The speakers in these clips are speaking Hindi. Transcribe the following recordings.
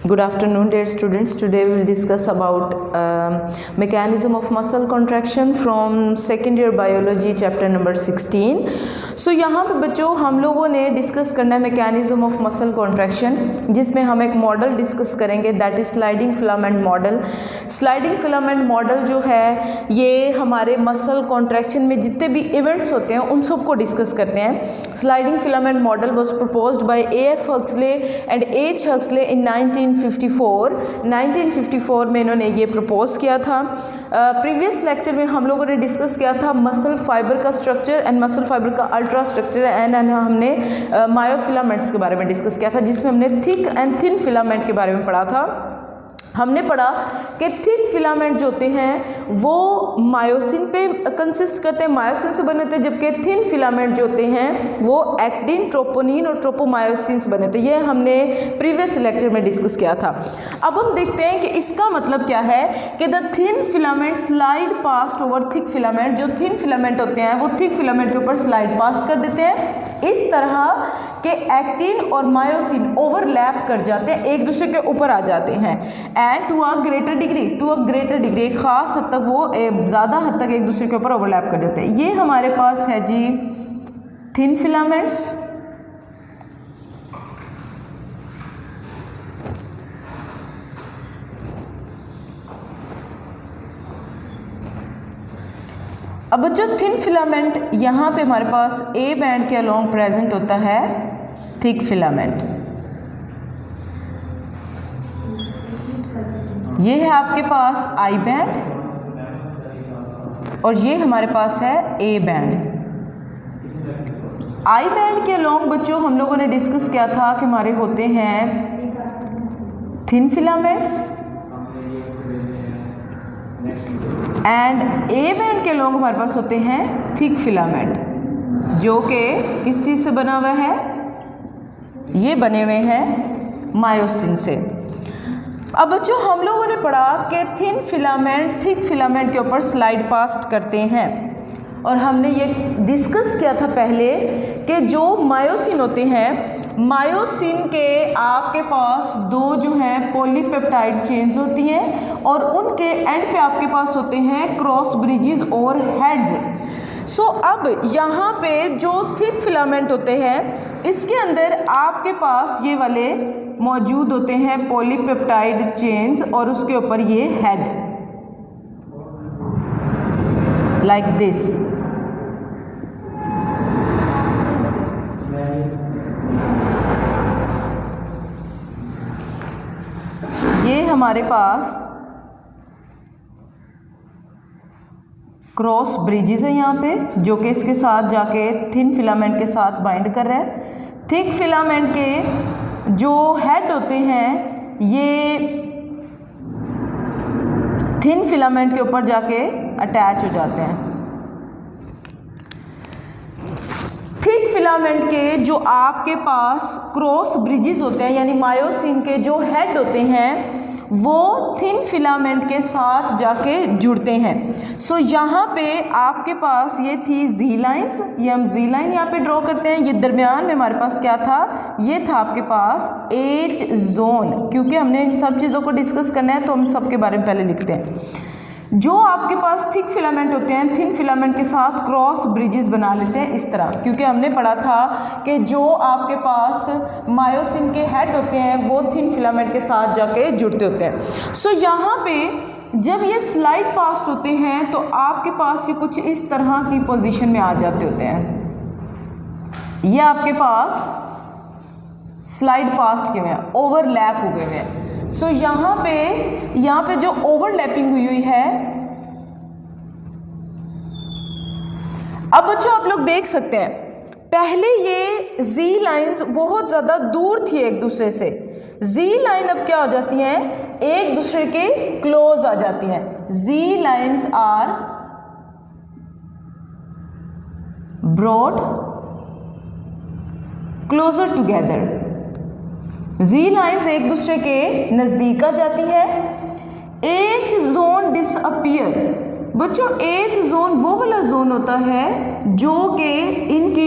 Good afternoon, dear students. Today we will discuss about mechanism of muscle contraction from second year biology chapter number 16. So यहाँ पे बच्चों हम लोगों ने डिस्कस करना है मैकेनिज्म ऑफ मसल कॉन्ट्रैक्शन, जिसमें हम एक मॉडल डिस्कस करेंगे that is sliding filament model. Sliding filament model जो है ये हमारे मसल कॉन्ट्रैक्शन में जितने भी इवेंट्स होते हैं उन सबको डिस्कस करते हैं। Sliding filament model was proposed by A.F. Huxley and H. Huxley in 1954 में इन्होंने ये प्रपोज किया था। प्रीवियस लेक्चर में हम लोगों ने डिस्कस किया था मसल फाइबर का स्ट्रक्चर एंड मसल फाइबर का अल्ट्रा स्ट्रक्चर एंड हमने मायोफिलामेंट्स के बारे में डिस्कस किया था, जिसमें हमने थिक एंड थिन फिलामेंट के बारे में पढ़ा था। हमने पढ़ा कि थिन फिलामेंट जो होते हैं वो मायोसिन पे कंसिस्ट करते हैं, मायोसिन से बने होते हैं, जबकि थिन फिलामेंट जो होते हैं वो एक्टिन, ट्रोपोनिन और ट्रोपोमायोसिन से बने होते हैं। ये हमने प्रीवियस लेक्चर में डिस्कस किया था। अब हम देखते हैं कि इसका मतलब क्या है कि the thin filament slide past over thick filament. जो थिन फिलामेंट होते हैं वो थिक फिलामेंट के ऊपर स्लाइड पास कर देते हैं। इस तरह के एक्टिन और मायोसिन ओवरलैप कर जाते हैं, एक दूसरे के ऊपर आ जाते हैं and to a greater degree एक ख़ास हद तक वो ज़्यादा हद तक एक दूसरे के ऊपर ओवरलैप कर जाते हैं। ये हमारे पास है जी थिन फिलामेंट्स, अब बच्चों थिन फिलामेंट यहाँ पे हमारे पास ए बैंड के अलोंग प्रेजेंट होता है थिक फिलामेंट। ये है आपके पास आई बैंड और ये हमारे पास है ए बैंड। आई बैंड के अलोंग बच्चों हम लोगों ने डिस्कस किया था कि हमारे होते हैं thin filaments and A band के अलोंग हमारे पास होते हैं थिक फिलामेंट, जो कि किस चीज़ से बना हुआ है? ये बने हुए हैं मायोसिन से। अब बच्चों हम लोगों ने पढ़ा कि थिन फिलामेंट थिक फिलामेंट के ऊपर स्लाइड पास्ट करते हैं और हमने ये डिस्कस किया था पहले कि जो मायोसिन होते हैं, मायोसिन के आपके पास दो जो हैं पॉलीपेप्टाइड चेन्स होती हैं और उनके एंड पे आपके पास होते हैं क्रॉस ब्रिजेस और हेड्स। सो अब यहाँ पे जो थिक फिलामेंट होते हैं इसके अंदर आपके पास ये वाले मौजूद होते हैं पॉलीपेप्टाइड चेन्स और उसके ऊपर ये हेड लाइक दिस। ये हमारे पास क्रॉस ब्रिजेस है यहाँ पे, जो कि इसके साथ जाके थिन फिलामेंट के साथ बाइंड कर रहे हैं। थिक फिलामेंट के जो हेड होते हैं ये थिन फिलामेंट के ऊपर जाके अटैच हो जाते हैं। थिक फिलामेंट के जो आपके पास क्रॉस ब्रिजेस होते हैं यानी मायोसिन के जो हेड होते हैं वो थिन फिलामेंट के साथ जाके जुड़ते हैं। सो यहाँ पे आपके पास ये थी जी लाइन्स, ये हम जी लाइन यहाँ पे ड्रॉ करते हैं। ये दरमियान में हमारे पास क्या था? ये था आपके पास एज जोन। क्योंकि हमने इन सब चीज़ों को डिस्कस करना है तो हम सब के बारे में पहले लिखते हैं। जो आपके पास थिक फिलामेंट होते हैं थिन फिलामेंट के साथ क्रॉस ब्रिजेस बना लेते हैं इस तरह, क्योंकि हमने पढ़ा था कि जो आपके पास मायोसिन के हेड होते हैं वो थिन फिलामेंट के साथ जाके जुड़ते होते हैं। सो यहाँ पे जब ये स्लाइड पास्ट होते हैं तो आपके पास ये कुछ इस तरह की पोजीशन में आ जाते होते हैं। ये आपके पास स्लाइड पास्ट किए हुए हैं, ओवरलैप हो गए हुए हैं। सो यहाँ पे जो ओवरलैपिंग हुई है, अब बच्चों आप लोग देख सकते हैं पहले ये जी लाइंस बहुत ज़्यादा दूर थी एक दूसरे से। जी लाइन अब क्या हो जाती हैं? एक दूसरे के क्लोज आ जाती हैं। Z lines are brought closer together. Z lines एक दूसरे के नज़दीक आ जाती है। H zone disappear. बच्चों एज जोन वो वाला जोन होता है जो कि इनकी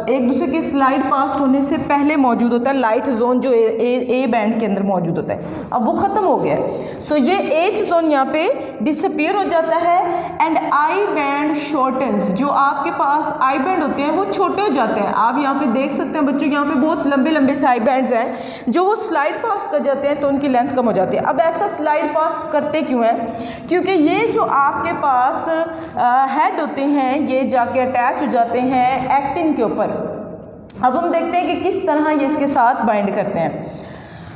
एक दूसरे के स्लाइड पास्ट होने से पहले मौजूद होता है। लाइट जोन जो ए बैंड के अंदर मौजूद होता है, अब वो ख़त्म हो गया है। सो ये एच जोन यहाँ पे डिसअपियर हो जाता है एंड आई बैंड शॉर्टन्स। जो आपके पास आई बैंड होते हैं वो छोटे हो जाते हैं। आप यहाँ पे देख सकते हैं बच्चों, यहाँ पे बहुत लंबे लंबे से आई बैंड्स हैं जो वो स्लाइड पास कर जाते हैं तो उनकी लेंथ कम हो जाती है। अब ऐसा स्लाइड पास करते क्यों है? क्योंकि ये जो आपके पास हेड होते हैं ये जाके अटैच हो जाते हैं एक्टिन के ऊपर। अब हम देखते हैं कि किस तरह ये इसके साथ बाइंड करते हैं।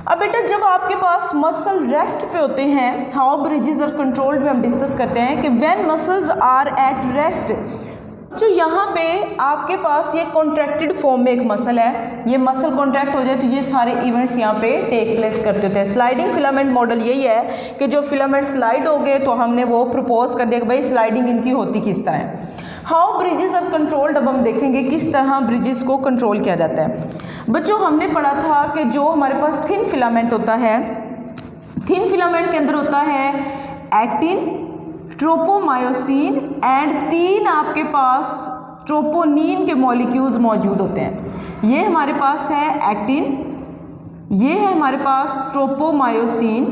अब बेटा जब आपके पास मसल रेस्ट पे होते हैं, हाउ ब्रिजेस आर कंट्रोल्ड में हम डिस्कस करते हैं कि when muscles are at rest. जो यहाँ पे आपके पास ये कॉन्ट्रैक्टेड फॉर्म में एक मसल है, ये मसल कॉन्ट्रैक्ट हो जाए तो ये सारे इवेंट्स यहाँ पे टेक प्लेस करते होते हैं। स्लाइडिंग फिलामेंट मॉडल यही है कि जो फिलामेंट स्लाइड हो गए तो हमने वो प्रपोज कर दिया कि भाई स्लाइडिंग इनकी होती किस तरह है। हाउ ब्रिजेस आर कंट्रोल्ड, अब हम देखेंगे किस तरह ब्रिजेस को कंट्रोल किया जाता है। बच्चों हमने पढ़ा था कि जो हमारे पास थिन फिलामेंट होता है, थिन फिलामेंट के अंदर होता है एक्टिन, ट्रोपोमायोसिन एंड 3 आपके पास ट्रोपोनिन के मॉलिक्यूल्स मौजूद होते हैं। ये हमारे पास है एक्टिन, ये है हमारे पास ट्रोपोमायोसिन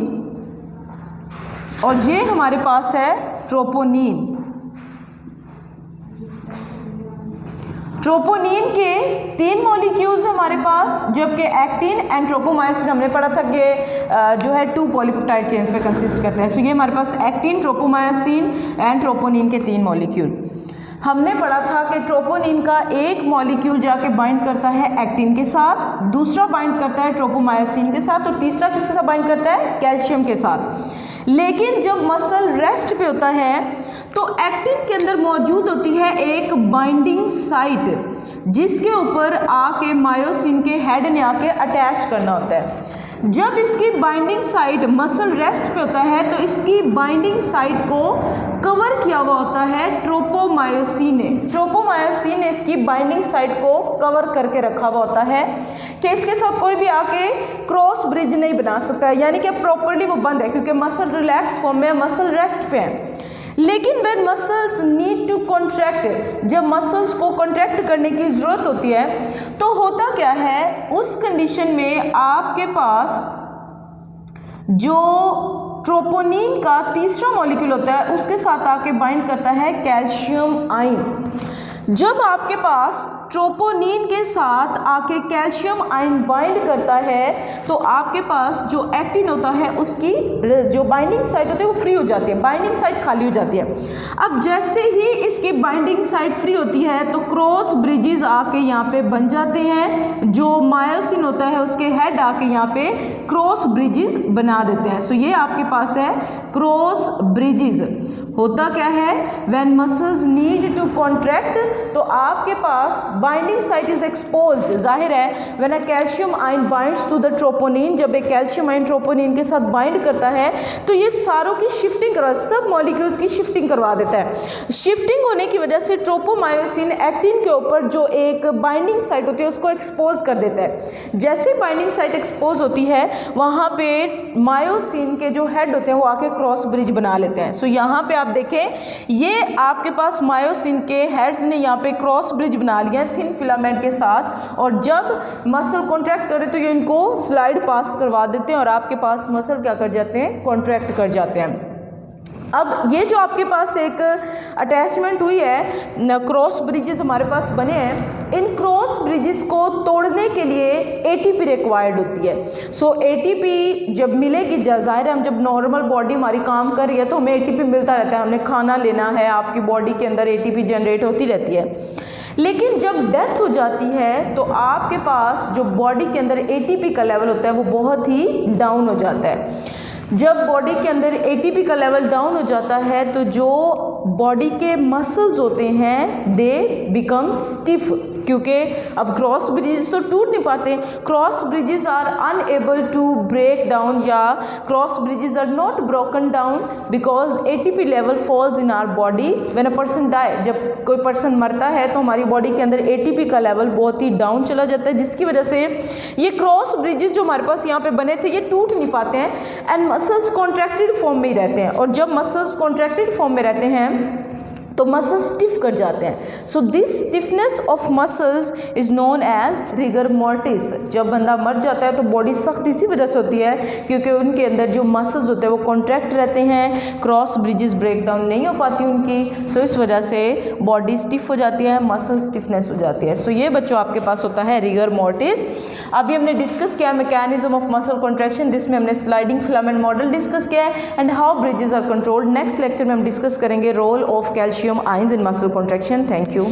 और ये हमारे पास है ट्रोपोनिन। ट्रोपोनिन के 3 मॉलिक्यूल्स हमारे पास, जबकि एक्टिन एंड ट्रोपोमायोसिन हमने पढ़ा था कि जो है 2 पॉलीपेप्टाइड चेन पे कंसिस्ट करते हैं। सो ये हमारे पास एक्टिन, ट्रोपोमायोसिन एंड ट्रोपोनिन के 3 मॉलिक्यूल। हमने पढ़ा था कि ट्रोपोनिन का एक मॉलिक्यूल जाके बाइंड करता है एक्टिन के साथ, दूसरा बाइंड करता है ट्रोपोमायोसिन के साथ और तीसरा किसके साथ बाइंड करता है? कैल्शियम के साथ। लेकिन जब मसल रेस्ट पे होता है तो एक्टिन के अंदर मौजूद होती है एक बाइंडिंग साइट जिसके ऊपर आके मायोसिन के हेड ने आके अटैच करना होता है। जब इसकी बाइंडिंग साइट मसल रेस्ट पे होता है तो इसकी बाइंडिंग साइट को कवर किया हुआ होता है ट्रोपोमायोसिन ने। ट्रोपोमायोसिन ने इसकी बाइंडिंग साइट को कवर करके रखा हुआ होता है कि इसके साथ कोई भी आके क्रॉस ब्रिज नहीं बना सकता है, यानी कि प्रॉपर्ली वो बंद है क्योंकि मसल रिलैक्स फॉर्म में, मसल रेस्ट पे है। लेकिन when muscles need to contract, जब मसल्स को कॉन्ट्रैक्ट करने की ज़रूरत होती है तो होता क्या है, उस कंडीशन में आपके पास जो ट्रोपोनिन का तीसरा मॉलिक्यूल होता है उसके साथ आके बाइंड करता है कैल्शियम आयन। जब आपके पास ट्रोपोनिन के साथ आके कैल्शियम आयन बाइंड करता है तो आपके पास जो एक्टिन होता है उसकी जो बाइंडिंग साइट होती है वो फ्री हो जाती है, बाइंडिंग साइट खाली हो जाती है। अब जैसे ही इसकी बाइंडिंग साइट फ्री होती है तो क्रॉस ब्रिजेस आके यहाँ पे बन जाते हैं। जो मायोसिन होता है उसके हेड आके यहाँ पे क्रॉस ब्रिजेस बना देते हैं। सो ये आपके पास है क्रॉस ब्रिजेस। होता क्या है, when muscles need to contract तो आपके पास बाइंडिंग साइट इज एक्सपोज्ड। जाहिर है when a calcium ion binds to the troponin, जब एक कैल्शियम आयन ट्रोपोनिन के साथ बाइंड करता है तो ये सारों की शिफ्टिंग करवा, सब मॉलिक्यूल्स की शिफ्टिंग करवा देता है। शिफ्टिंग होने की वजह से ट्रोपोमायोसिन एक्टिन के ऊपर जो एक बाइंडिंग साइट होती है उसको एक्सपोज कर देता है। जैसे बाइंडिंग साइट एक्सपोज होती है वहाँ पे मायोसिन के जो हेड होते हैं वो आके क्रॉस ब्रिज बना लेते हैं। सो यहाँ पे आप देखें, ये आपके पास मायोसिन के हेड्स ने यहाँ पे क्रॉस ब्रिज बना लिया है थिन फिलामेंट के साथ, और जब मसल कॉन्ट्रैक्ट करे तो ये इनको स्लाइड पास करवा देते हैं और आपके पास मसल क्या कर जाते हैं, कॉन्ट्रैक्ट कर जाते हैं। अब ये जो आपके पास एक अटैचमेंट हुई है, क्रॉस ब्रिजेस हमारे पास बने हैं, इन क्रॉस ब्रिजेस को तोड़ने के लिए एटीपी रिक्वायर्ड होती है। सो एटीपी जब मिलेगी, जाहिर है हम जब नॉर्मल बॉडी हमारी काम कर रही है तो हमें एटीपी मिलता रहता है, हमने खाना लेना है, आपकी बॉडी के अंदर एटीपी जनरेट होती रहती है। लेकिन जब डेथ हो जाती है तो आपके पास जो बॉडी के अंदर एटीपी का लेवल होता है वो बहुत ही डाउन हो जाता है। जब बॉडी के अंदर एटीपी का लेवल डाउन हो जाता है तो जो बॉडी के मसल्स होते हैं दे बिकम स्टिफ, क्योंकि अब क्रॉस ब्रिजेस तो टूट नहीं पाते, cross bridges are unable to break down या cross bridges are not broken down because ATP level falls in our body when a person die. जब कोई पर्सन मरता है तो हमारी बॉडी के अंदर एटीपी का लेवल बहुत ही डाउन चला जाता है, जिसकी वजह से ये क्रॉस ब्रिजेस जो हमारे पास यहाँ पे बने थे ये टूट नहीं पाते हैं एंड मसल्स कॉन्ट्रैक्टेड फॉर्म में ही रहते हैं। और जब मसल्स कॉन्ट्रैक्टेड फॉर्म में रहते हैं तो मसल स्टिफ कर जाते हैं। So this stiffness of muscles is known as rigor mortis. जब बंदा मर जाता है तो बॉडी सख्त इसी वजह से होती है क्योंकि उनके अंदर जो मसल्स होते हैं वो कॉन्ट्रैक्ट रहते हैं, क्रॉस ब्रिजेस ब्रेक डाउन नहीं हो पाती उनकी। सो इस वजह से बॉडी स्टिफ हो जाती है, मसल स्टिफनेस हो जाती है। सो ये बच्चों आपके पास होता है रिगर मोर्टिस। अभी हमने डिस्कस किया मैकेनिज्म ऑफ मसल कॉन्ट्रैक्शन, जिसमें हमने स्लाइडिंग फिलामेंट मॉडल डिस्कस किया है and how bridges are controlled. Next lecture में हम डिस्कस करेंगे role of calcium ions in muscle contraction. Thank you.